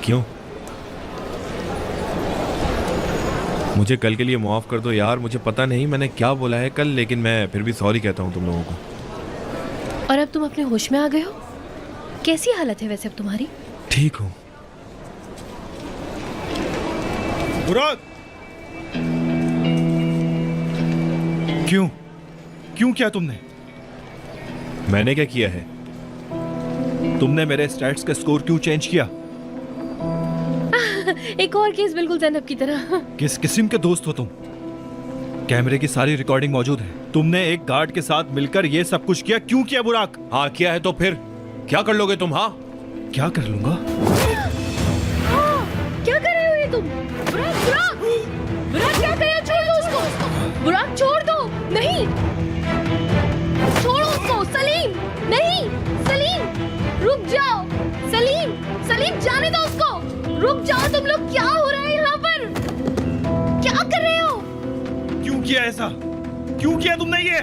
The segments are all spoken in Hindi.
क्यों? मुझे कल के लिए माफ़ कर दो यार, मुझे पता नहीं मैंने क्या बोला है कल, लेकिन मैं फिर भी सॉरी कहता हूँ तुम लोगों को। और अब तुम अपने होश में आ गए हो? कैसी हालत है वैसे अब तुम्हारी? ठीक हूँ। बुराक! क्यों क्यों किया तुमने? मैंने क्या किया है? तुमने मेरे स्टैट्स का स्कोर क्यों चेंज किया? एक और केस बिल्कुल ज़ैनब की तरह। किस किस्म के दोस्त हो तुम? कैमरे की सारी रिकॉर्डिंग मौजूद है। तुमने एक गार्ड के साथ मिलकर ये सब कुछ किया, क्यों किया बुराक? हाँ किया है तो फिर क्या कर लोगे तुम? हाँ क्या कर लूंगा? क्या कर रहे हो ये तुम? बुराक, बुराक! बुराक क्या कर रहे हो? छोड़ दो उसको! बुराक छोड़ दो! नहीं! छोड़ो उसको! सलीम! नहीं! सलीम! रुक जाओ! सलीम! सलीम जाने दो उसको! रुक जाओ तुम लोग! क्या हो रहा है यहाँ पर? क्या कर रहे हो? क्यों किया ऐसा? क्यों किया तुमने ये?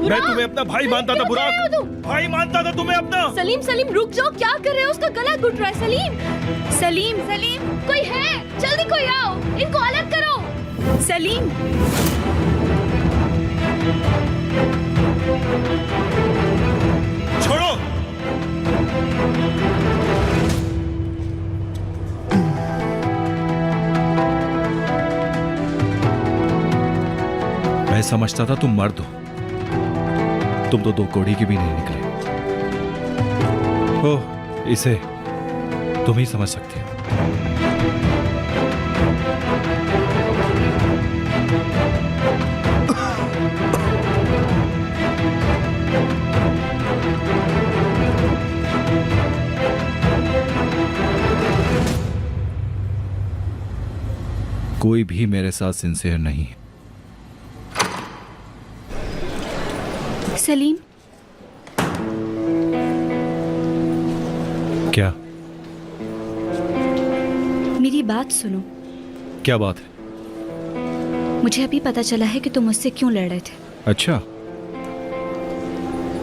मैं तुम्हें अपना भाई मानता था बुराक, भाई मानता था तुम्हें अपना। सलीम, सलीम रुक जाओ! क्या कर रहे हो? उसका गला घुट रहा है। सलीम, सलीम, सलीम कोई है? जल्दी कोई आओ! इनको अलग करो! सलीम! छोड़ो! मैं समझता था तुम मर्द हो, तुम तो दो कौड़ी की भी नहीं निकले। ओह, इसे तुम ही समझ सकते हो। कोई भी मेरे साथ सिंसियर नहीं है। सलीम, क्या? मेरी बात सुनो। क्या बात है? मुझे अभी पता चला है कि तुम मुझसे क्यों लड़ रहे थे। अच्छा,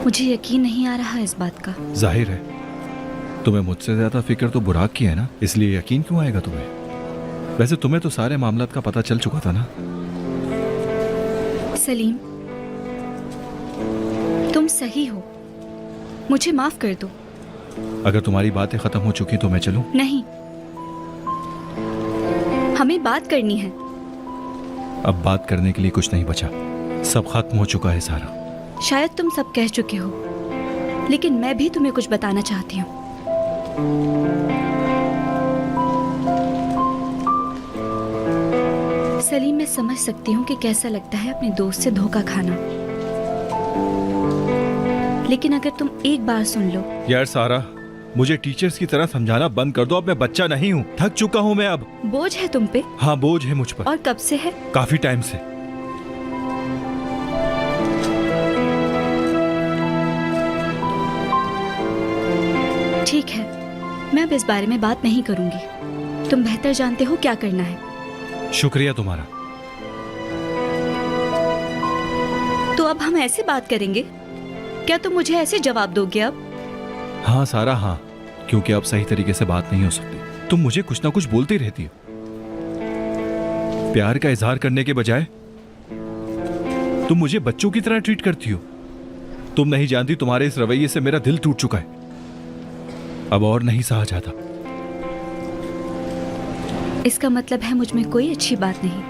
मुझे यकीन नहीं आ रहा इस बात का। जाहिर है तुम्हें मुझसे ज्यादा फिक्र तो बुराक की है ना, इसलिए यकीन क्यों आएगा तुम्हें? वैसे तुम्हें तो सारे मामलात का पता चल चुका था ना। सलीम, तुम सही हो, मुझे माफ कर दो। अगर तुम्हारी बातें खत्म हो चुकी तो मैं चलूं? नहीं, हमें बात करनी है। अब बात करने के लिए कुछ नहीं बचा, सब खत्म हो चुका है सारा। शायद तुम सब कह चुके हो, लेकिन मैं भी तुम्हें कुछ बताना चाहती हूँ। सलीम, मैं समझ सकती हूँ कि कैसा लगता है अपने दोस्त से धोखा खाना, लेकिन अगर तुम एक बार सुन लो। यार सारा, मुझे टीचर्स की तरह समझाना बंद कर दो। अब मैं बच्चा नहीं हूँ, थक चुका हूँ मैं अब। बोझ है तुम पे? हाँ, बोझ है मुझ पर। और कब से है? काफी टाइम से। ठीक है, मैं अब इस बारे में बात नहीं करूंगी। तुम बेहतर जानते हो क्या करना है। शुक्रिया तुम्हारा। तो अब हम ऐसे बात करेंगे? क्या तुम मुझे ऐसे जवाब दोगे अब? हाँ सारा, हाँ, क्योंकि अब सही तरीके से बात नहीं हो सकती। तुम मुझे कुछ ना कुछ बोलती रहती हो। प्यार का इजहार करने के बजाय तुम मुझे बच्चों की तरह ट्रीट करती हो। तुम नहीं जानती, तुम्हारे इस रवैये से मेरा दिल टूट चुका है। अब और नहीं सहा जाता। इसका मतलब है मुझ में कोई अच्छी बात नहीं?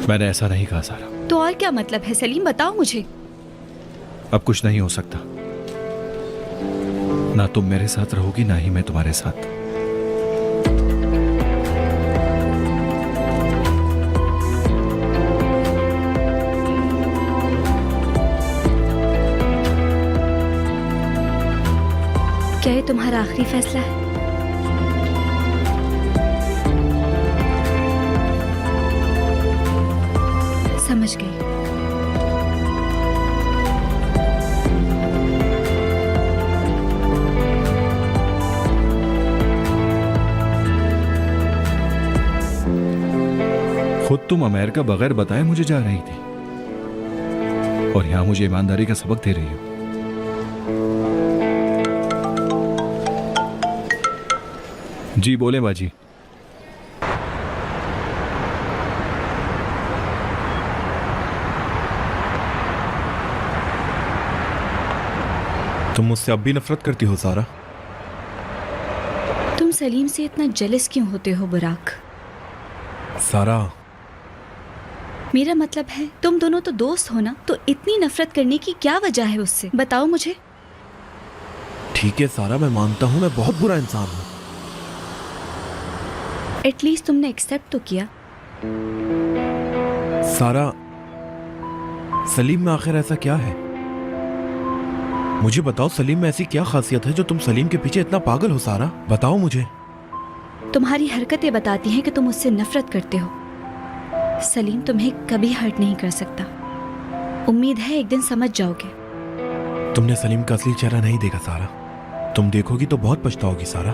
मैंने ऐसा नहीं कहा सारा। तो और क्या मतलब है सलीम, बताओ मुझे। अब कुछ नहीं हो सकता। ना तुम मेरे साथ रहोगी, ना ही मैं तुम्हारे साथ। क्या ये तुम्हारा आखिरी फैसला है? समझ गई। खुद तुम अमेरिका बगैर बताए मुझे जा रही थी, और यहां मुझे ईमानदारी का सबक दे रही हो। जी बोले बाजी। तुम मुझसे अब भी नफरत करती हो सारा? तुम सलीम से इतना जेलस क्यों होते हो बुराक? सारा, मेरा मतलब है तुम दोनों तो दोस्त हो ना, तो इतनी नफरत करने की क्या वजह है उससे? बताओ मुझे। ठीक है सारा, मैं मानता हूं मैं बहुत बुरा इंसान हूं। एटलीस्ट तुमने एक्सेप्ट तो किया। सारा, सलीम में आखिर ऐसा क्या है? मुझे बताओ, सलीम में ऐसी क्या खासियत है जो तुम सलीम के पीछे इतना पागल हो? सारा बताओ मुझे। तुम्हारी हरकतें बताती हैं कि तुम उससे नफरत करते हो। सलीम तुम्हें कभी हर्ट नहीं कर सकता। उम्मीद है एक दिन समझ जाओगे। तुमने सलीम का असली चेहरा नहीं देखा सारा। तुम देखोगी तो बहुत पछताओगी सारा।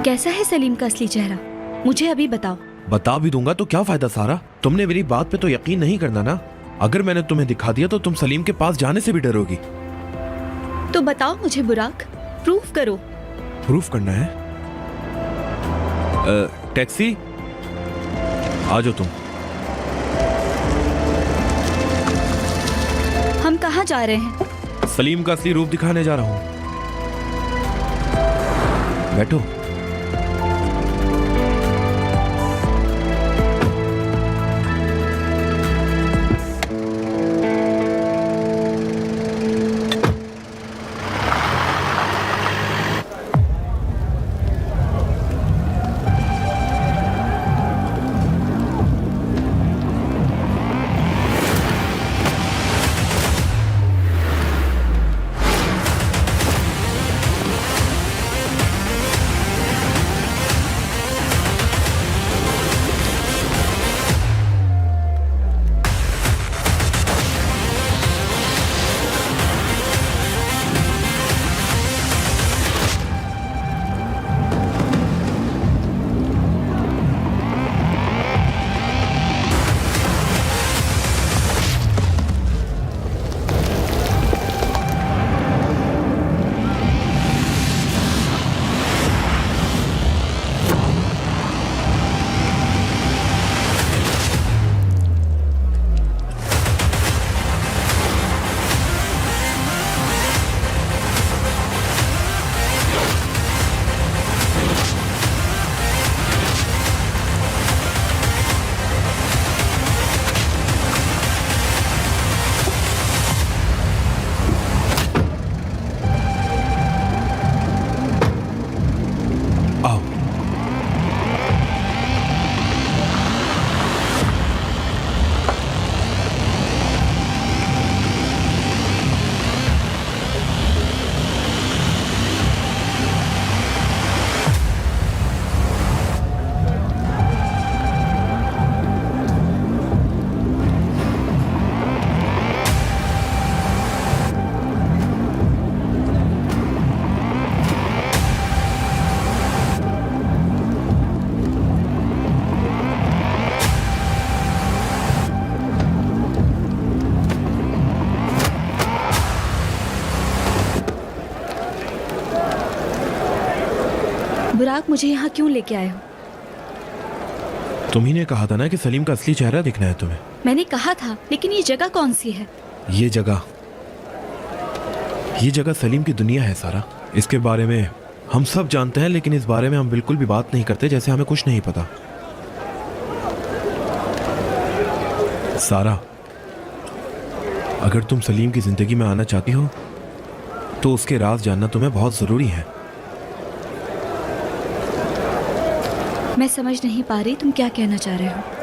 कैसा है सलीम का असली चेहरा? मुझे अभी बताओ। बता भी दूंगा तो क्या फायदा सारा? तुमने मेरी बात पे तो यकीन नहीं करना ना। अगर मैंने तुम्हें दिखा दिया तो तुम सलीम के पास जाने से भी डरोगी। तो बताओ मुझे बुराक, प्रूफ करो। प्रूफ करना है? टैक्सी, आ जाओ तुम। हम कहाँ जा रहे हैं? सलीम का असली रूप दिखाने जा रहा हूं। बैठो। आओ। बुराक, मुझे यहाँ क्यों लेके आए हो? तुम्ही ने कहा था ना कि सलीम का असली चेहरा दिखना है तुम्हें। मैंने कहा था, लेकिन ये जगह कौन सी है? ये जगह सलीम की दुनिया है सारा। इसके बारे में हम सब जानते हैं, लेकिन इस बारे में हम बिल्कुल भी बात नहीं करते, जैसे हमें कुछ नहीं पता। सारा, अगर तुम सलीम की जिंदगी में आना चाहती हो तो उसके राज जानना तुम्हें बहुत जरूरी है। मैं समझ नहीं पा रही तुम क्या कहना चाह रहे हो।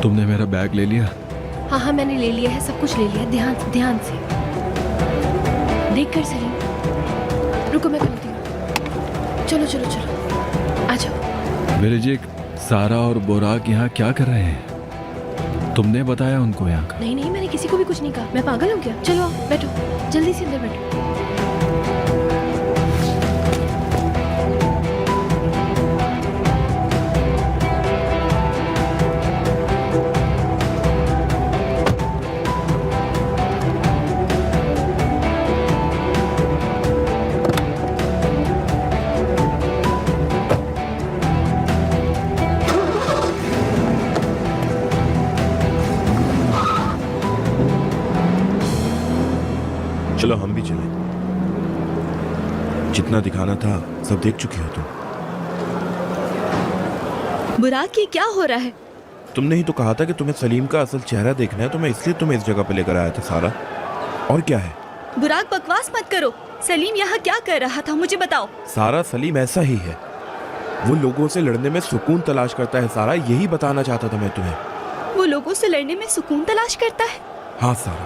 तुमने मेरा बैग ले लिया? हाँ हाँ मैंने ले लिया है, सब कुछ ले लिया। ध्यान से देख कर सलीम। रुको मैं करती हूँ। चलो चलो चलो आ जाओ। ब्रिजिक, सारा और बुराक यहाँ क्या कर रहे हैं? तुमने बताया उनको यहाँ का? नहीं नहीं मैंने किसी को भी कुछ नहीं कहा। मैं पागल हूँ क्या? चलो आओ बैठो, जल्दी से अंदर बैठो। चलो हम भी चलें। जितना दिखाना था सब देख चुकी हो तुम। बुराक, ये क्या हो रहा है? तुमने ही तो कहा था कि तुम्हें सलीम का असल चेहरा देखना है, तो मैं इसलिए तुम्हें इस जगह पे लेकर आया था सारा। और क्या है? बुराक, बकवास मत करो। सलीम यहाँ क्या कर रहा था, मुझे बताओ। सारा, सलीम ऐसा ही है। वो लोगों से लड़ने में सुकून तलाश करता है सारा, यही बताना चाहता था मैं तुम्हें। वो लोगों से लड़ने में सुकून तलाश करता है? हाँ सारा,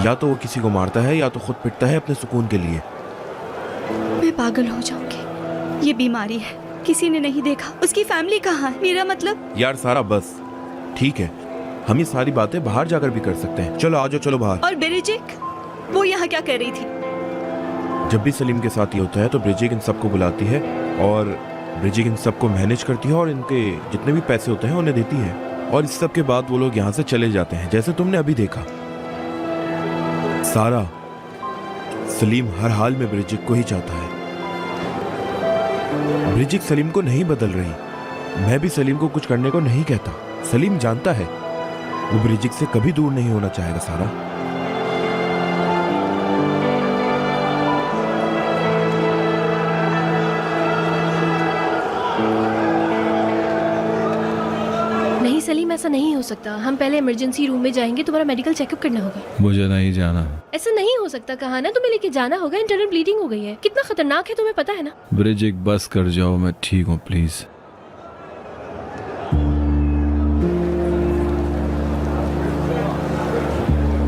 या तो वो किसी को मारता है या तो खुद पिटता है अपने सुकून के लिए। मैं पागल हो जाऊंगी। ये बीमारी है, किसी ने नहीं देखा। उसकी फैमिली कहाँ है? मेरा मतलब। यार सारा बस, ठीक है, हम ये सारी बातें बाहर जाकर भी कर सकते हैं। चलो आ जाओ, चलो बाहर। और ब्रिजिक, वो यहाँ क्या कर रही थी? जब भी सलीम के साथ ये होता है तो ब्रिजिक इन सबको बुलाती है और ब्रिजिक इन सबको मैनेज करती है और इनके जितने भी पैसे होते हैं उन्हें देती है। और इस सब के बाद वो लोग यहाँ से चले जाते हैं, जैसे तुमने अभी देखा। सारा, सलीम हर हाल में ब्रिजिक को ही चाहता है। ब्रिजिक सलीम को नहीं बदल रही। मैं भी सलीम को कुछ करने को नहीं कहता। सलीम जानता है वो ब्रिजिक से कभी दूर नहीं होना चाहेगा सारा। नहीं सलीम, ऐसा नहीं हो सकता। हम पहले इमरजेंसी रूम में जाएंगे, तुम्हारा मेडिकल चेकअप करना होगा। मुझे नहीं जाना। ऐसा नहीं हो सकता, कहा ना तुम्हें लेके जाना होगा। इंटरनल ब्लीडिंग हो गई है। कितना खतरनाक है तुम्हें पता है ना? ब्रिजिक बस कर जाओ, मैं ठीक हूँ प्लीज।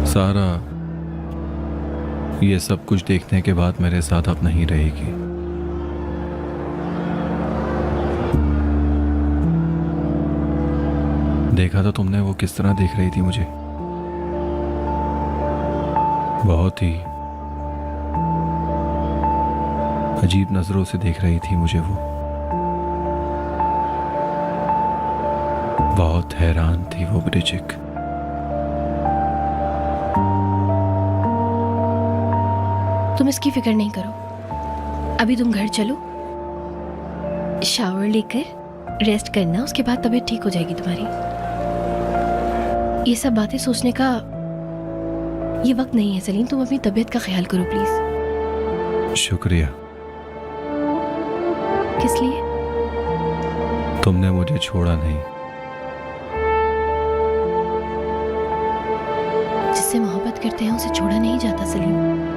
सारा, ये सब कुछ देखने के बाद मेरे साथ अब नहीं रहेगी। देखा था तुमने वो किस तरह देख रही थी मुझे? बहुत ही अजीब नजरों से देख रही थी मुझे वो। बहुत हैरान थी वो ब्रिजिक। तुम इसकी फिक्र नहीं करो। अभी तुम घर चलो, शावर लेकर रेस्ट करना, उसके बाद तबीयत ठीक हो जाएगी तुम्हारी। ये सब बातें सोचने का ये वक्त नहीं है सलीम। तुम अपनी तबीयत का ख्याल करो प्लीज। शुक्रिया। किस लिए? तुमने मुझे छोड़ा नहीं। जिससे मोहब्बत करते हैं उसे छोड़ा नहीं जाता सलीम।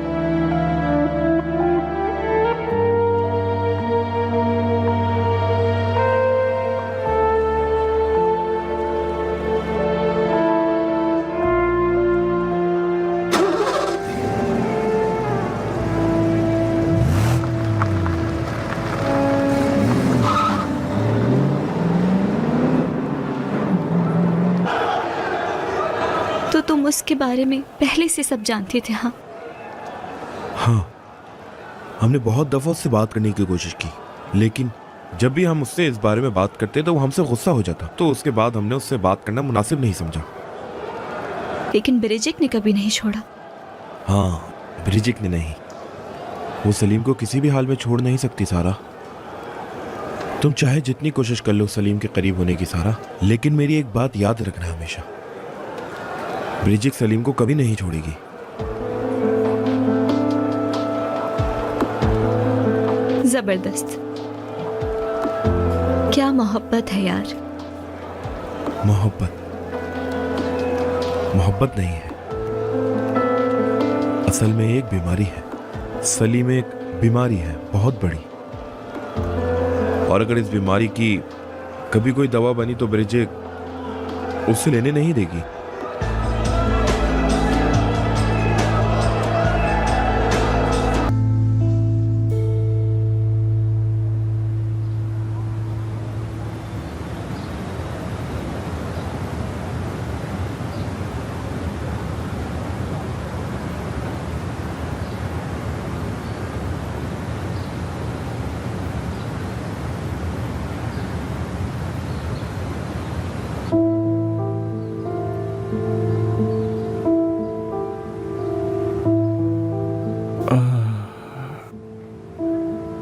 तो तुम उसके बारे में पहले से सब जानते थे? हाँ हाँ, हमने बहुत दफा उससे बात करने की कोशिश की, लेकिन जब भी हम उससे इस बारे में बात करते तो वो हमसे गुस्सा हो जाता। तो उसके बाद हमने उससे बात करना मुनासिब नहीं समझा। लेकिन ब्रिजिक ने कभी नहीं छोड़ा। हाँ, ब्रिजिक ने नहीं। वो सलीम को किसी भी हाल में छोड़ नहीं सकती सारा। तुम चाहे जितनी कोशिश कर लो सलीम के करीब होने की सारा, लेकिन मेरी एक बात याद रखना हमेशा, ब्रिजिक सलीम को कभी नहीं छोड़ेगी। जबरदस्त। क्या मोहब्बत है यार। मोहब्बत नहीं है, असल में एक बीमारी है। सलीम एक बीमारी है बहुत बड़ी, और अगर इस बीमारी की कभी कोई दवा बनी तो ब्रिजिक उससे लेने नहीं देगी।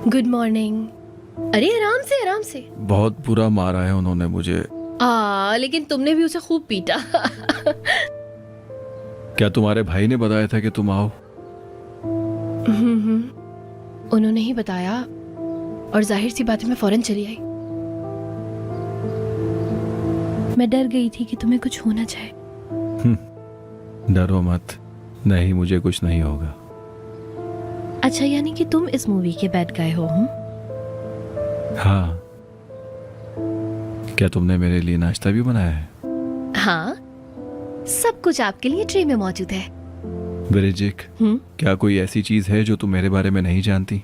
Good morning. अरे आराम से आराम से। बहुत बुरा मारा है उन्होंने मुझे। लेकिन तुमने भी उसे खूब पीटा। क्या तुम्हारे भाई ने बताया था कि तुम आओ? उन्होंने ही बताया और जाहिर सी बात है मैं फौरन चली आई। मैं डर गई थी कि तुम्हें कुछ होना चाहे। डरो मत, नहीं मुझे कुछ नहीं होगा। अच्छा, यानी कि तुम इस मूवी के बैड गाय हो? हाँ। क्या तुमने मेरे लिए नाश्ता भी बनाया है? हाँ, सब कुछ आपके लिए ट्रे में मौजूद है। ब्रिजिक, क्या कोई ऐसी चीज है जो तुम मेरे बारे में नहीं जानती?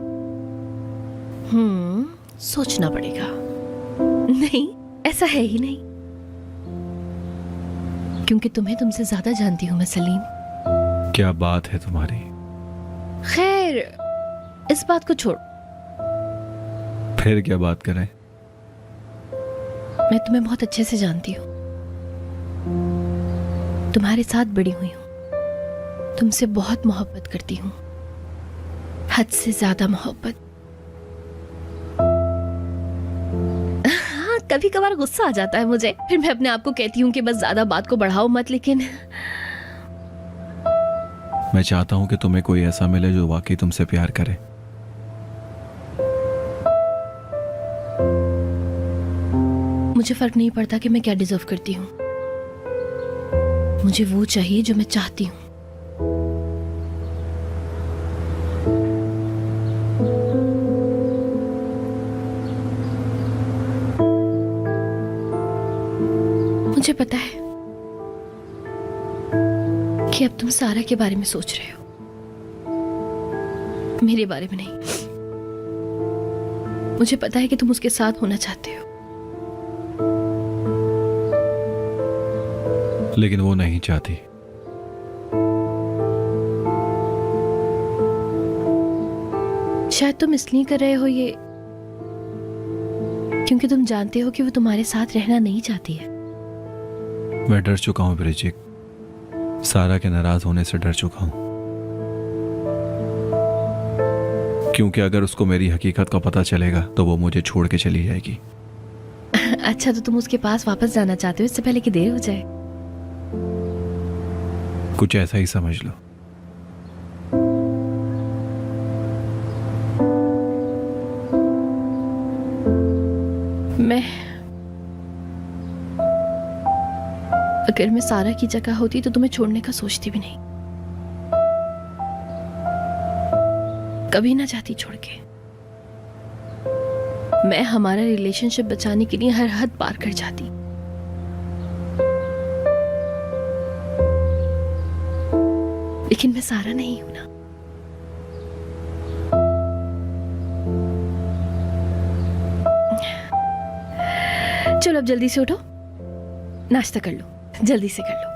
सोचना पड़ेगा। नहीं, ऐसा है ही नहीं, क्योंकि तुम्हें तुमसे ज्यादा जानती हूं मैं सलीम। क्या बात है तुम्हारी? खैर, इस बात को छोड़। फिर क्या बात करें? मैं तुम्हें बहुत अच्छे से जानती हूँ। तुम्हारे साथ बड़ी हुई हूँ। तुमसे बहुत मोहब्बत करती हूँ, हद से ज्यादा मोहब्बत। हाँ, कभी कभार गुस्सा आ जाता है मुझे, फिर मैं अपने आप को कहती हूँ कि बस ज्यादा बात को बढ़ाओ मत, लेकिन मैं चाहता हूं कि तुम्हें कोई ऐसा मिले जो वाकई तुमसे प्यार करे। मुझे फर्क नहीं पड़ता कि मैं क्या डिजर्व करती हूँ। मुझे वो चाहिए जो मैं चाहती हूँ। मुझे पता है कि अब तुम सारा के बारे में सोच रहे हो, मेरे बारे में नहीं। मुझे पता है कि तुम उसके साथ होना चाहते हो, लेकिन वो नहीं चाहती। शायद तुम इसलिए कर रहे हो ये क्योंकि तुम जानते हो कि वो तुम्हारे साथ रहना नहीं चाहती है। मैं डर चुका हूं ब्रिजिक, सारा के नाराज होने से डर चुका हूं, क्योंकि अगर उसको मेरी हकीकत का पता चलेगा तो वो मुझे छोड़ के चली जाएगी। अच्छा, तो तुम उसके पास वापस जाना चाहते हो इससे पहले कि देर हो जाए? कुछ ऐसा ही समझ लो। अगर मैं सारा की जगह होती तो तुम्हें छोड़ने का सोचती भी नहीं, कभी ना चाहती छोड़ के। मैं हमारा रिलेशनशिप बचाने के लिए हर हद पार कर जाती, लेकिन मैं सारा नहीं हूं ना। चलो अब जल्दी से उठो, नाश्ता कर लो, जल्दी से कर लो।